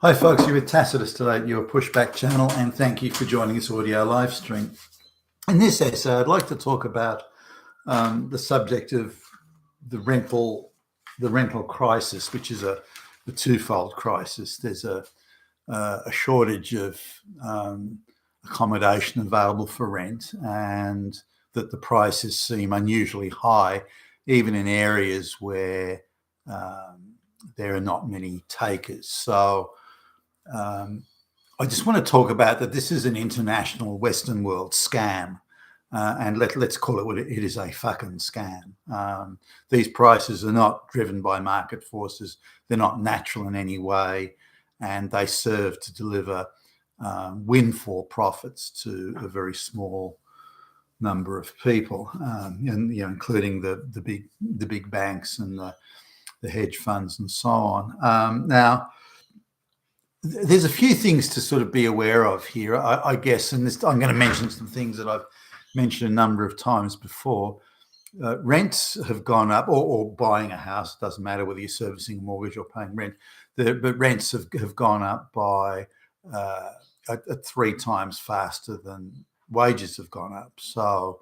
Hi folks, you're with Tacitus today, your pushback channel, and thank you for joining this audio live stream. In this essay, I'd like to talk about the subject of the rental crisis, which is a twofold crisis. There's a shortage of accommodation available for rent, and that the prices seem unusually high, even in areas where there are not many takers. So I just want to talk about that this is an international Western world scam. And let's call it what it is, a fucking scam. These prices are not driven by market forces. They're not natural in any way. And they serve to deliver windfall profits to a very small number of people, and including the big banks and the hedge funds and so on. Now, there's a few things to sort of be aware of here, I guess, and I'm going to mention some things that I've mentioned a number of times before. Rents have gone up, or buying a house, it doesn't matter whether you're servicing a mortgage or paying rent, but rents have gone up by at 3 times faster than wages have gone up. So,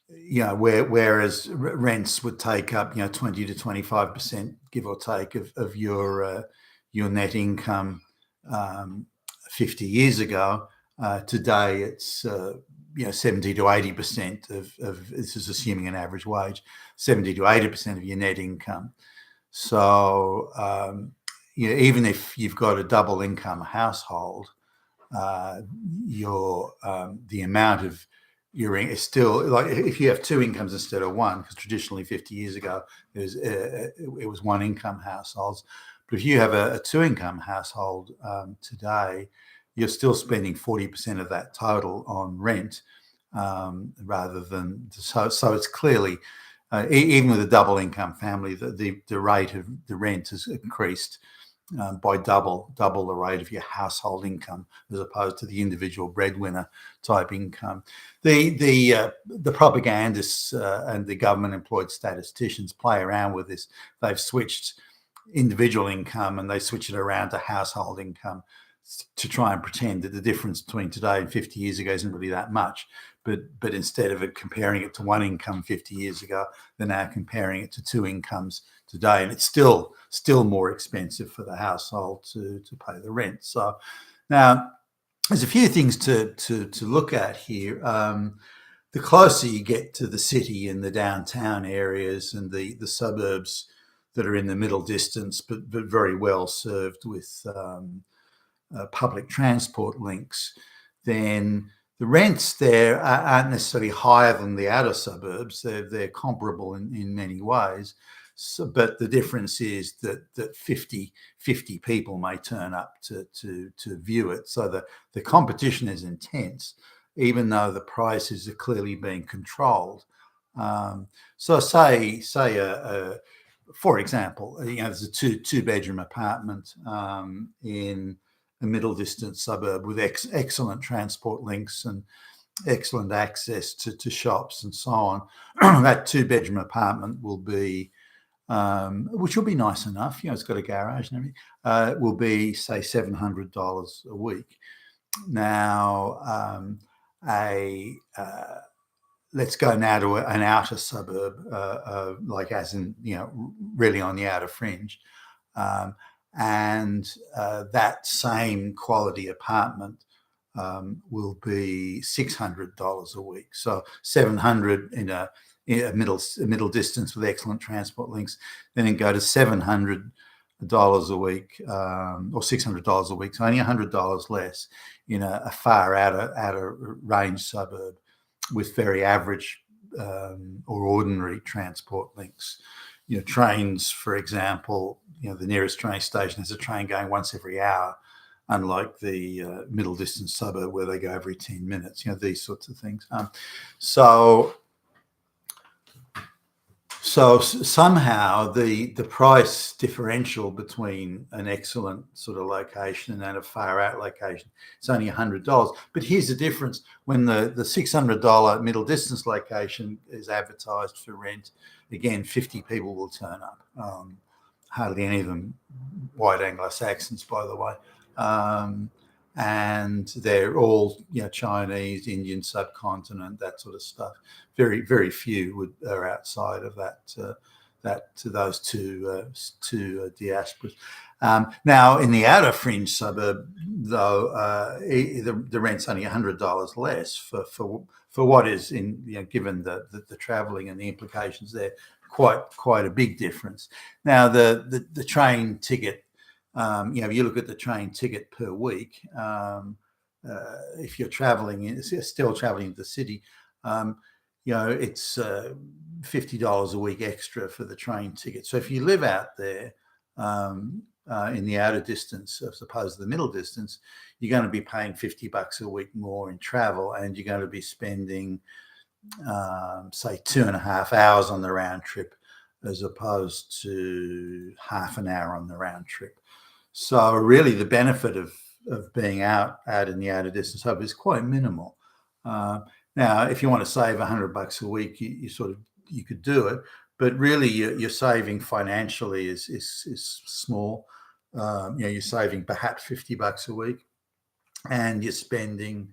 whereas rents would take up, 20 to 25%, give or take, of your net income 50 years ago. Today, it's 70 to 80% of this is assuming an average wage, 70 to 80% of your net income. So even if you've got a double income household, the amount of your is still, like, if you have 2 incomes instead of 1, because traditionally 50 years ago it was 1 income households. But if you have a 2 income household today, you're still spending 40% of that total on rent, rather than so it's clearly even with a double income family, the rate of the rent has increased by double the rate of your household income, as opposed to the individual breadwinner type income. The propagandists and the government employed statisticians play around with this. They've switched individual income and they switch it around to household income to try and pretend that the difference between today and 50 years ago isn't really that much. But instead of comparing it to 1 income 50 years ago, they're now comparing it to 2 incomes today, and it's still more expensive for the household to pay the rent. So now there's a few things to look at here. The closer you get to the city and the downtown areas and the suburbs that are in the middle distance, but very well served with public transport links, then the rents there aren't necessarily higher than the outer suburbs. They're comparable in many ways. So, but the difference is that 50 people may turn up to view it. So the competition is intense, even though the prices are clearly being controlled. So say for example, there's a two bedroom apartment in a middle distance suburb with excellent transport links and excellent access to shops and so on. That 2 bedroom apartment will be, which will be nice enough, it's got a garage and everything, will be, say, $700 a week. Now, let's go now to an outer suburb, like as in, really on the outer fringe. And that same quality apartment will be $600 a week. So $700 in a middle distance with excellent transport links, then it go to $700 a week, or $600 a week. So only $100 less in a far outer range suburb with very average or ordinary transport links. Trains, for example, the nearest train station has a train going once every hour, unlike the middle distance suburb where they go every 10 minutes, these sorts of things. So somehow the price differential between an excellent sort of location and a far out location, it's only $100. But here's the difference: when the $600 middle distance location is advertised for rent, again, 50 people will turn up. hardly any of them white Anglo-Saxons, by the way. And they're all, Chinese, Indian subcontinent, that sort of stuff. Very, very few are outside of those two diasporas. Now, in the outer fringe suburb, though, the rent's only $100 less for what is, given the travelling and the implications there, quite a big difference. Now, the train ticket. If you look at the train ticket per week, if you're still traveling into the city, it's $50 a week extra for the train ticket. So if you live out there in the outer distance as opposed to the middle distance, you're going to be paying $50 a week more in travel, and you're going to be spending, say, 2.5 hours on the round trip as opposed to half an hour on the round trip. So really, the benefit of being out in the outer distance hub is quite minimal. Now, if you want to save $100 a week, you could do it, but really, your saving financially is small. You're saving perhaps $50 a week, and you're spending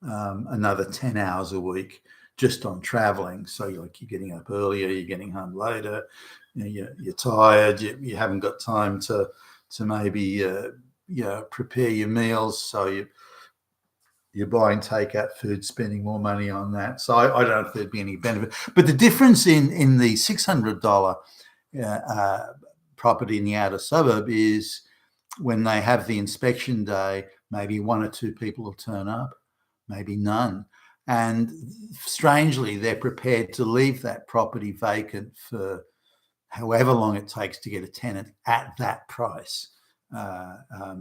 another 10 hours a week just on traveling. So you're getting up earlier, you're getting home later, you're tired, you haven't got time to maybe prepare your meals, so you're buying takeout food, spending more money on that. So I don't know if there'd be any benefit. But the difference in the $600 property in the outer suburb is when they have the inspection day, maybe one or two people will turn up, maybe none. And strangely, they're prepared to leave that property vacant for however long it takes to get a tenant at that price.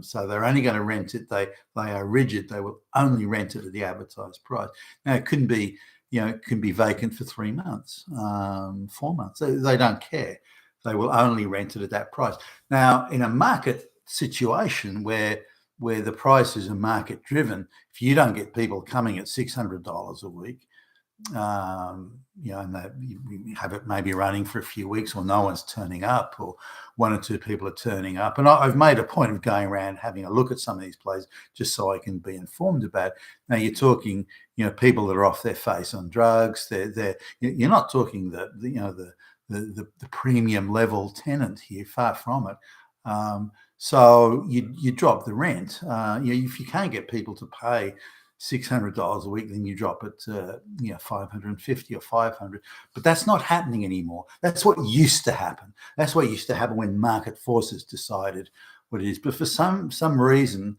So they're only going to rent it. They are rigid. They will only rent it at the advertised price. Now, it can be vacant for 3 months, 4 months. They don't care. They will only rent it at that price. Now, in a market situation where the prices are market driven, if you don't get people coming at $600 a week, and you have it maybe running for a few weeks, or no one's turning up, or one or two people are turning up. And I've made a point of going around having a look at some of these places just so I can be informed about it. Now, you're talking, people that are off their face on drugs. You're not talking the premium level tenant here, far from it. So you drop the rent. If you can't get people to pay $600 a week, then you drop it to $550 or $500. But that's not happening anymore. That's what used to happen. That's what used to happen when market forces decided what it is. But for some reason,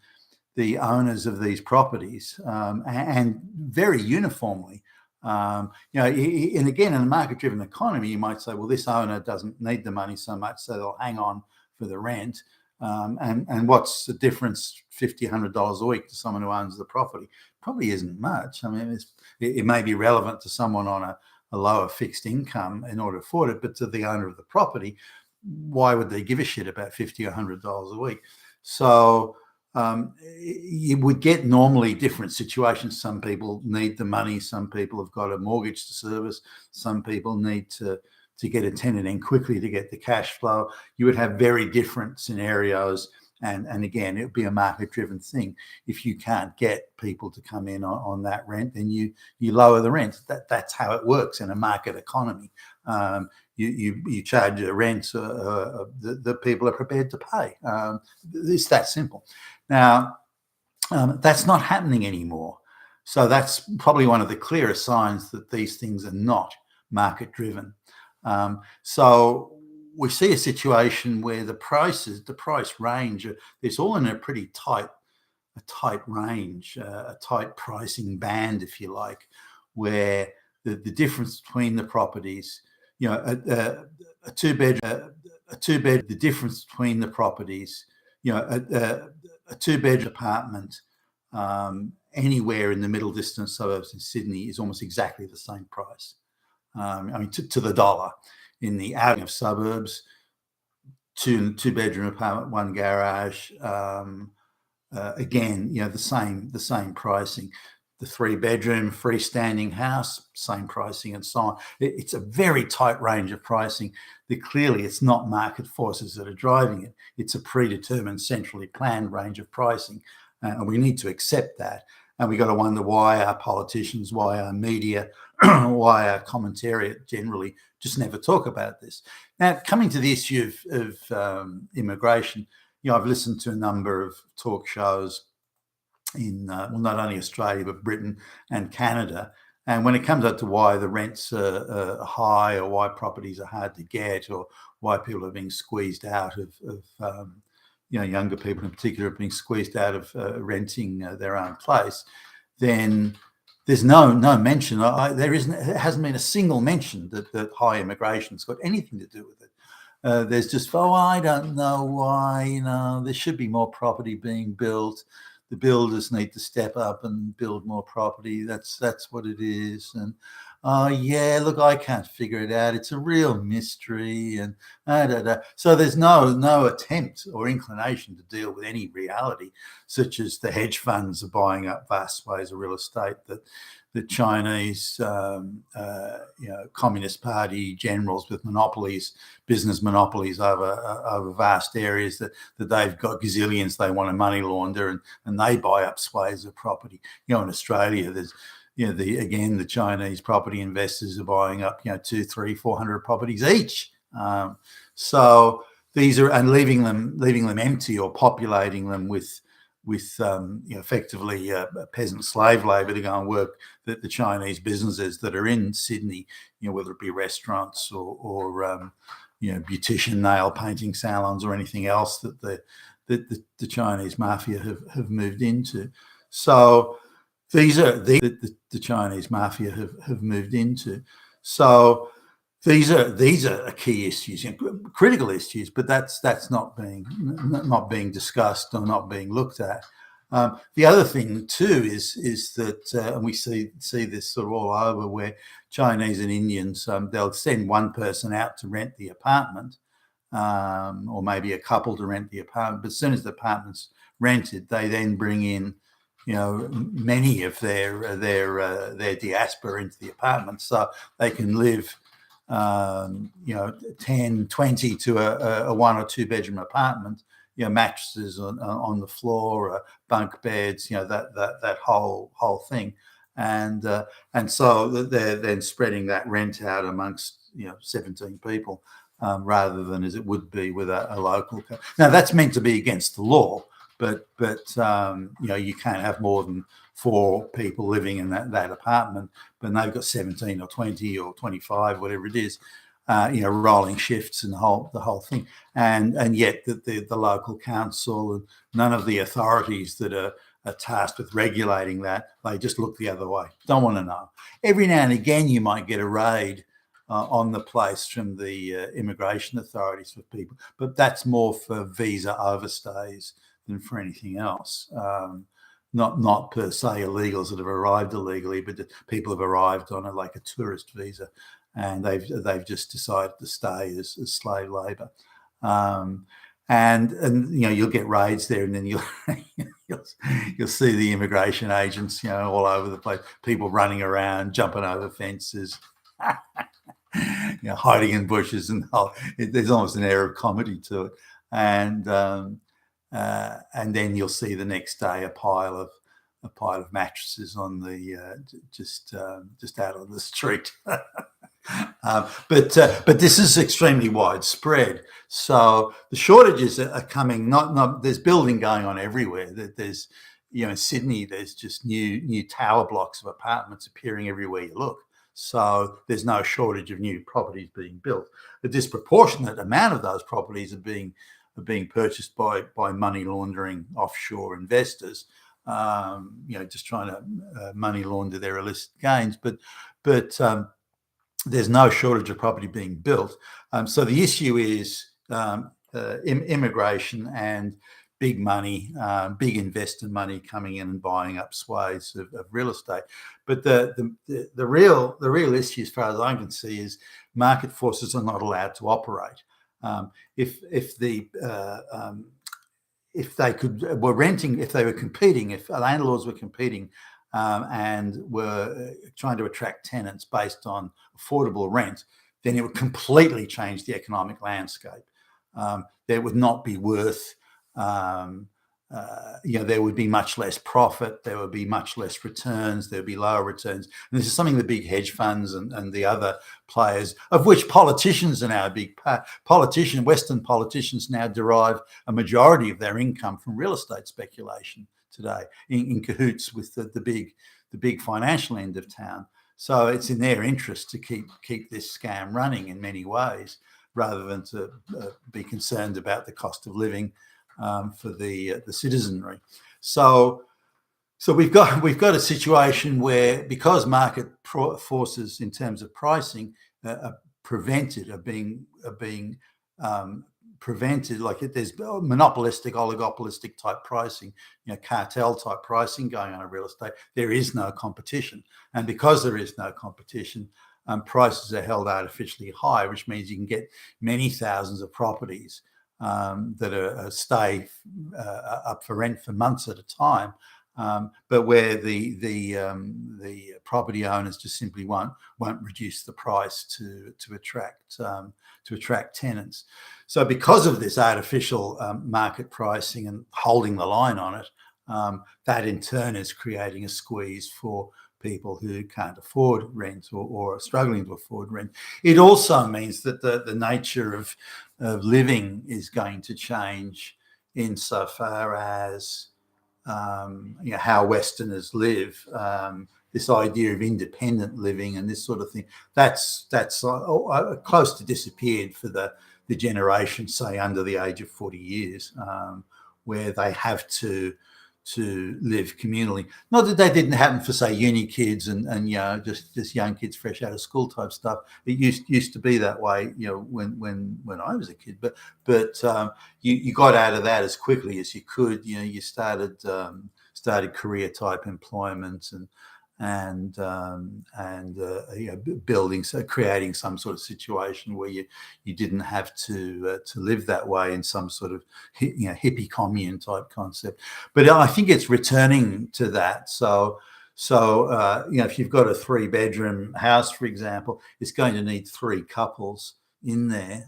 the owners of these properties, and very uniformly, and again, in a market-driven economy, you might say, well, this owner doesn't need the money so much, so they'll hang on for the rent. And what's the difference, $50, $100 a week to someone who owns the property? Probably isn't much. I mean, it may be relevant to someone on a lower fixed income in order to afford it, but to the owner of the property, why would they give a shit about $50 or $100 a week? So you would get normally different situations. Some people need the money. Some people have got a mortgage to service. Some people need to get a tenant in quickly to get the cash flow. You would have very different scenarios. And again, it would be a market-driven thing. If you can't get people to come in on that rent, then you lower the rent. That's how it works in a market economy. You charge a rent that people are prepared to pay. It's that simple. Now, that's not happening anymore. So that's probably one of the clearest signs that these things are not market-driven. So we see a situation where the price range, it's all in a pretty tight range, a tight pricing band, if you like, where the difference between the properties, a two-bedroom, the difference between the properties, a two-bedroom apartment anywhere in the middle distance suburbs in Sydney is almost exactly the same price. To the dollar. In the outer of suburbs, two-bedroom apartment, one garage. Again, the same pricing. the 3-bedroom freestanding house, same pricing and so on. It's a very tight range of pricing. Clearly, it's not market forces that are driving it. It's a predetermined, centrally planned range of pricing, and we need to accept that. And we got to wonder why our politicians, why our media, why our commentariat generally just never talk about this. Now, coming to the issue of immigration, I've listened to a number of talk shows in not only Australia but Britain and Canada, and when it comes up to why the rents are high, or why properties are hard to get, or why people are being squeezed out of younger people in particular are being squeezed out of renting their own place, then there's no mention. There hasn't been a single mention that high immigration's got anything to do with it. There's just, I don't know why. There should be more property being built. The builders need to step up and build more property. That's what it is. And yeah, look, I can't figure it out. It's a real mystery. And so there's no attempt or inclination to deal with any reality, such as the hedge funds are buying up vast swathes of real estate, that the Chinese, Communist Party generals with monopolies, business monopolies over vast areas, that they've got gazillions they want to money launder, and they buy up swathes of property. In Australia, there's the Chinese property investors are buying up 200, 300, 400 properties each. So these are, and leaving them empty or populating them with effectively peasant slave labour to go and work, that the Chinese businesses that are in Sydney, whether it be restaurants or beautician, nail painting salons, or anything else that the Chinese mafia have moved into. So these are the Chinese mafia have moved into. So these are key issues, critical issues, but that's not being discussed or not being looked at. The other thing too is that, and we see this sort of all over, where Chinese and Indians, they'll send one person out to rent the apartment, or maybe a couple to rent the apartment. But as soon as the apartment's rented, they then bring in many of their diaspora into the apartment, so they can live 10, 20 to a 1 or 2 bedroom apartment, mattresses on the floor, bunk beds, that whole thing. And so they're then spreading that rent out amongst 17 people, rather than as it would be with a local. Now that's meant to be against the law, but you can't have more than 4 people living in that apartment, but they've got 17 or 20 or 25, whatever it is, rolling shifts and the whole thing. And yet the local council and none of the authorities that are tasked with regulating that, they just look the other way, don't want to know. Every now and again you might get a raid on the place from the immigration authorities for people, but that's more for visa overstays than for anything else. Not per se illegals that have arrived illegally, but people have arrived on a tourist visa, and they've just decided to stay as slave labour. And you'll get raids there, and then you'll see the immigration agents all over the place, people running around, jumping over fences, hiding in bushes, and there's almost an air of comedy to it. And then you'll see the next day a pile of mattresses on the just out on the street. But this is extremely widespread. So the shortages are coming. Not there's building going on everywhere. There's in Sydney, there's just new tower blocks of apartments appearing everywhere you look. So there's no shortage of new properties being built. A disproportionate amount of those properties are being purchased by money laundering offshore investors, just trying to money launder their illicit gains. But there's no shortage of property being built. So the issue is immigration and big money, big investor money coming in and buying up swathes of real estate. But the real issue, as far as I can see, is market forces are not allowed to operate. If they were competing, if landlords were competing and were trying to attract tenants based on affordable rent, then it would completely change the economic landscape. There would not be worth, there would be much less profit, there would be much less returns, there would be lower returns. And this is something the big hedge funds and the other players, of which politicians are now a big part. Western politicians now derive a majority of their income from real estate speculation today, in cahoots with the big financial end of town. So it's in their interest to keep this scam running in many ways, rather than to be concerned about the cost of living for the citizenry. So we've got a situation where, because market forces in terms of pricing are being prevented, like there's monopolistic, oligopolistic type pricing, cartel type pricing going on in real estate. There is no competition, and because there is no competition, prices are held artificially high, which means you can get many thousands of properties that stay up for rent for months at a time, but where the property owners just simply won't reduce the price to attract tenants. So because of this artificial market pricing and holding the line on it, that in turn is creating a squeeze for people who can't afford rent or are struggling to afford rent. It also means that the nature of living is going to change insofar as how Westerners live. This idea of independent living and this sort of thing, that's close to disappeared for the generation, say, under the age of 40 years, where they have to live communally. Not that they didn't happen for, say, uni kids and just young kids fresh out of school type stuff. It used to be that way, when I was a kid. But you got out of that as quickly as you could. You started career type employment and building, so creating some sort of situation where you didn't have to live that way in some sort of hippie commune type concept. But I think it's returning to that. So if you've got a 3-bedroom house, for example, it's going to need 3 couples in there,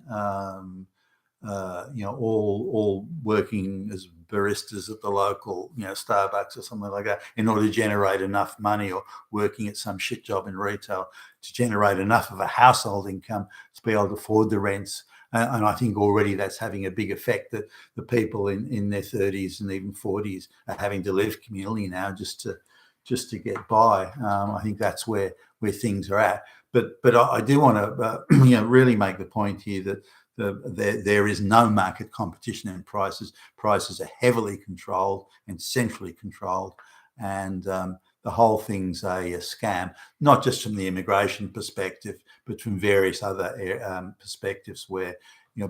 all working as baristas at the local, Starbucks or something like that, in order to generate enough money, or working at some shit job in retail to generate enough of a household income to be able to afford the rents. And I think already that's having a big effect, that the people in their 30s and even 40s are having to live communally now just to get by. I think that's where things are at. But I do want to really make the point here that there is no market competition in prices. Prices are heavily controlled and centrally controlled, and the whole thing's a scam, not just from the immigration perspective, but from various other perspectives where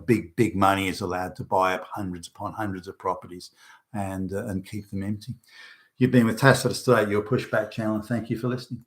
big money is allowed to buy up hundreds upon hundreds of properties and keep them empty. You've been with Tacitus today, your Pushback channel, and thank you for listening.